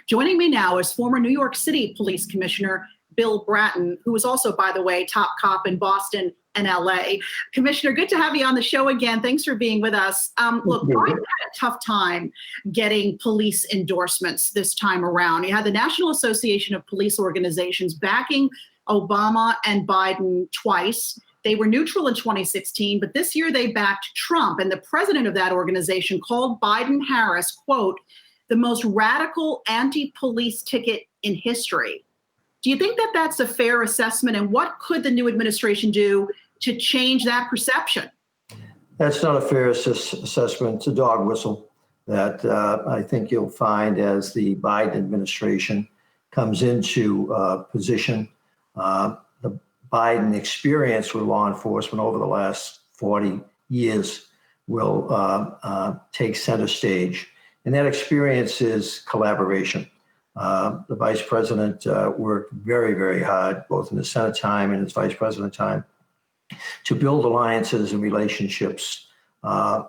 Joining me now is former New York City Police Commissioner Bill Bratton, who is also, by the way, top cop in Boston and LA. Commissioner, good to have you on the show again. Thanks for being with us. Look, Biden had a tough time getting police endorsements this time around. You had the National Association of Police Organizations backing Obama and Biden twice. They were neutral in 2016, but this year they backed Trump. And the president of that organization called Biden-Harris, quote, the most radical anti-police ticket in history. Do you think that that's a fair assessment? And what could the new administration do to change that perception? That's not a fair assessment. It's a dog whistle that I think you'll find as the Biden administration comes into position. The Biden experience with law enforcement over the last 40 years will take center stage. And that experience is collaboration. The vice president worked very, very hard, both in the Senate time and his vice president time, to build alliances and relationships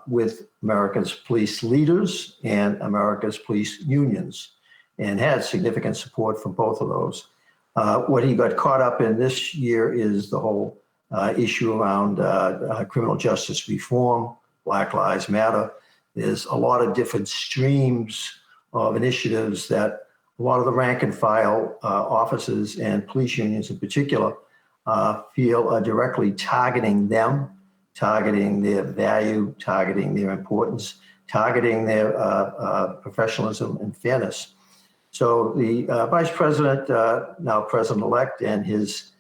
with America's police leaders and America's police unions, and had significant support from both of those. What he got caught up in this year is the whole issue around criminal justice reform, Black Lives Matter. There's a lot of different streams of initiatives that a lot of the rank and file officers and police unions in particular feel are directly targeting them, targeting their value, targeting their importance, targeting their professionalism and fairness. So the vice president, now president-elect, and his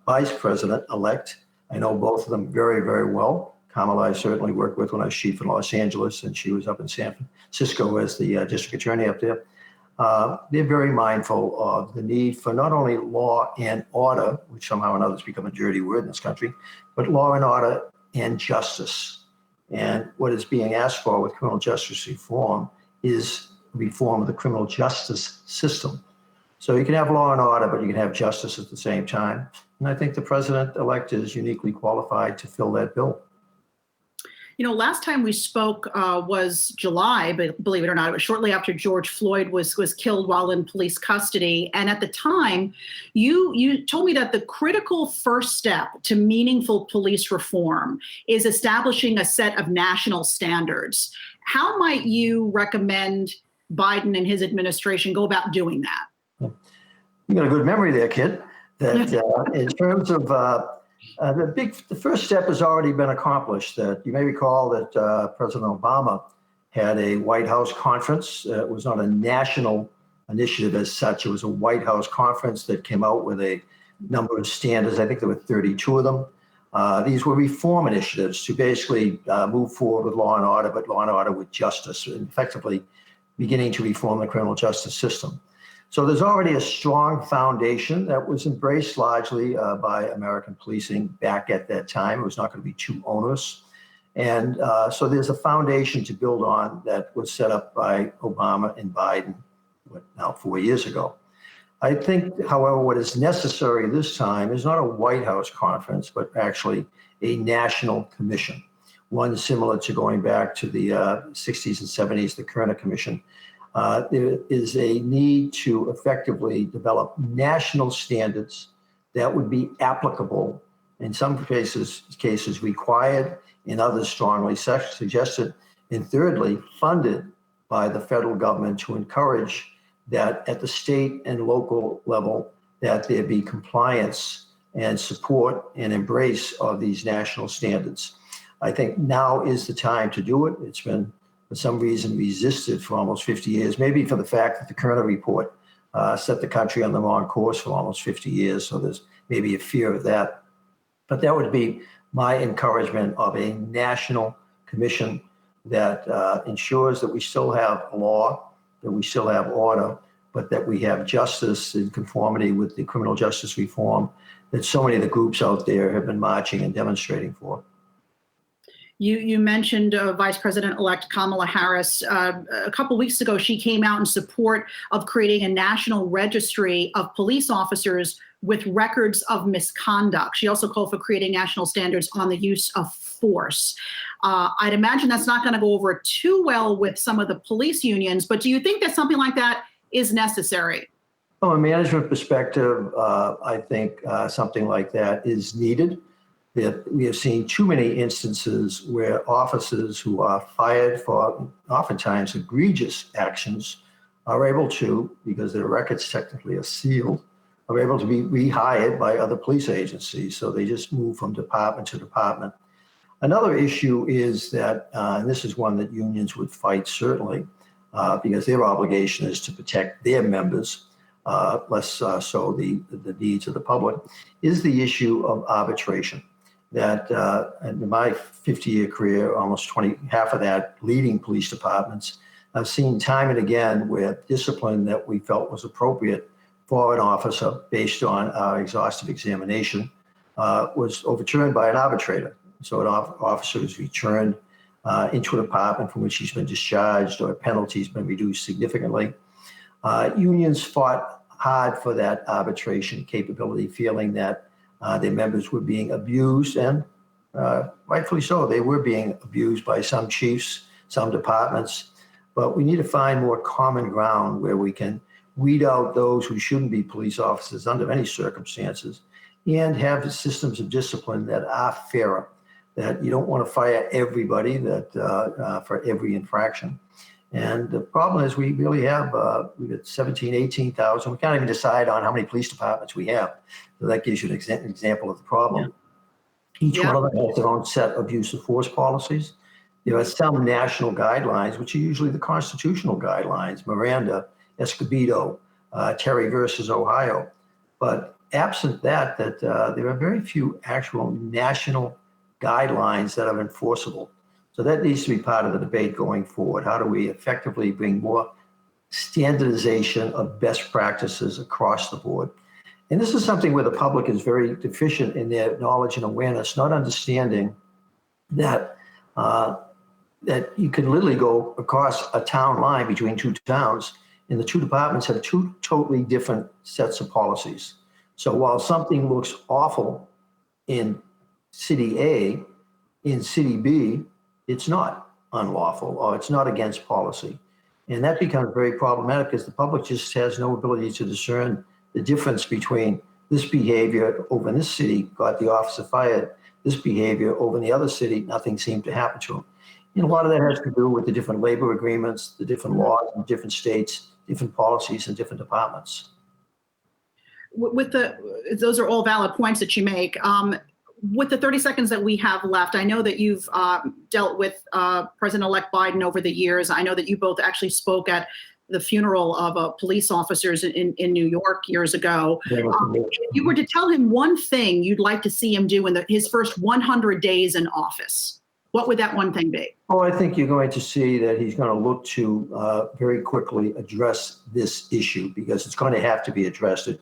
vice president-elect, I know both of them very, very well. Kamala I certainly worked with when I was chief in Los Angeles, and she was up in San Francisco as the district attorney up there. They're very mindful of the need for not only law and order, which somehow or another has become a dirty word in this country, but law and order and justice. And what is being asked for with criminal justice reform is reform of the criminal justice system. So you can have law and order, but you can have justice at the same time. And I think the president-elect is uniquely qualified to fill that bill. You know, last time we spoke was July, but believe it or not, it was shortly after George Floyd was killed while in police custody. And at the time, you told me that the critical first step to meaningful police reform is establishing a set of national standards. How might you recommend Biden and his administration go about doing that? You got a good memory there, kid. That in terms of the first step has already been accomplished. That you may recall that President Obama had a White House conference. It was not a national initiative as such. It was a White House conference that came out with a number of standards. I think there were 32 of them. These were reform initiatives to basically move forward with law and order, but law and order with justice, and effectively beginning to reform the criminal justice system. So there's already a strong foundation that was embraced largely by American policing back at that time. It was not going to be too onerous. And so there's a foundation to build on that was set up by Obama and Biden, now 4 years ago. I think, however, what is necessary this time is not a White House conference, but actually a national commission, one similar to going back to the 60s and 70s, the Kerner Commission. There is a need to effectively develop national standards that would be applicable, in some cases required, in others strongly suggested, and thirdly, funded by the federal government to encourage that at the state and local level, that there be compliance and support and embrace of these national standards. I think now is the time to do it. It's been, for some reason, resisted for almost 50 years, maybe for the fact that the Kerner report set the country on the wrong course for almost 50 years. So there's maybe a fear of that. But that would be my encouragement of a national commission that ensures that we still have law, that we still have order, but that we have justice in conformity with the criminal justice reform that so many of the groups out there have been marching and demonstrating for. You mentioned Vice President-elect Kamala Harris. A couple weeks ago, she came out in support of creating a national registry of police officers with records of misconduct. She also called for creating national standards on the use of force. I'd imagine that's not going to go over too well with some of the police unions, but do you think that something like that is necessary? From a management perspective, I think something like that is needed. That we have seen too many instances where officers who are fired for oftentimes egregious actions are able to, because their records technically are sealed, are able to be rehired by other police agencies. So they just move from department to department. Another issue is that, and this is one that unions would fight certainly, because their obligation is to protect their members, less so the needs of the public, is the issue of arbitration. That in my 50-year career, almost half of that leading police departments, I've seen time and again where discipline that we felt was appropriate for an officer based on our exhaustive examination was overturned by an arbitrator. So an officer is returned into a department from which he's been discharged or a penalty's been reduced significantly. Unions fought hard for that arbitration capability, feeling that their members were being abused, and rightfully so. They were being abused by some chiefs, some departments, but we need to find more common ground where we can weed out those who shouldn't be police officers under any circumstances and have the systems of discipline that are fairer, that you don't want to fire everybody that for every infraction. And the problem is we really have, we've got 17, 18,000. We can't even decide on how many police departments we have. So that gives you an example of the problem. Yeah. Each one of them has their own set of use of force policies. There are some national guidelines, which are usually the constitutional guidelines, Miranda, Escobedo, Terry versus Ohio. But absent that, there are very few actual national guidelines that are enforceable. So that needs to be part of the debate going forward. How do we effectively bring more standardization of best practices across the board? And this is something where the public is very deficient in their knowledge and awareness, not understanding that that you can literally go across a town line between two towns, and the two departments have two totally different sets of policies. So while something looks awful in City A, in City B, it's not unlawful or it's not against policy. And that becomes very problematic because the public just has no ability to discern the difference between this behavior over in this city got the officer fired, this behavior over in the other city, nothing seemed to happen to him. And a lot of that has to do with the different labor agreements, the different laws in different states, different policies in different departments. Those are all valid points that you make. With the 30 seconds that we have left, I know that you've dealt with President-elect Biden over the years. I know that you both actually spoke at the funeral of police officers in New York years ago. If you were to tell him one thing you'd like to see him do in his first 100 days in office, what would that one thing be? Oh, I think you're going to see that he's going to look to very quickly address this issue because it's going to have to be addressed. It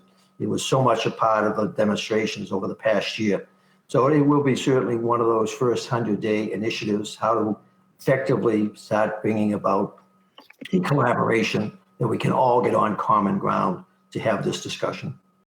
was so much a part of the demonstrations over the past year. So it will be certainly one of those first 100-day initiatives, how to effectively start bringing about a collaboration that we can all get on common ground to have this discussion.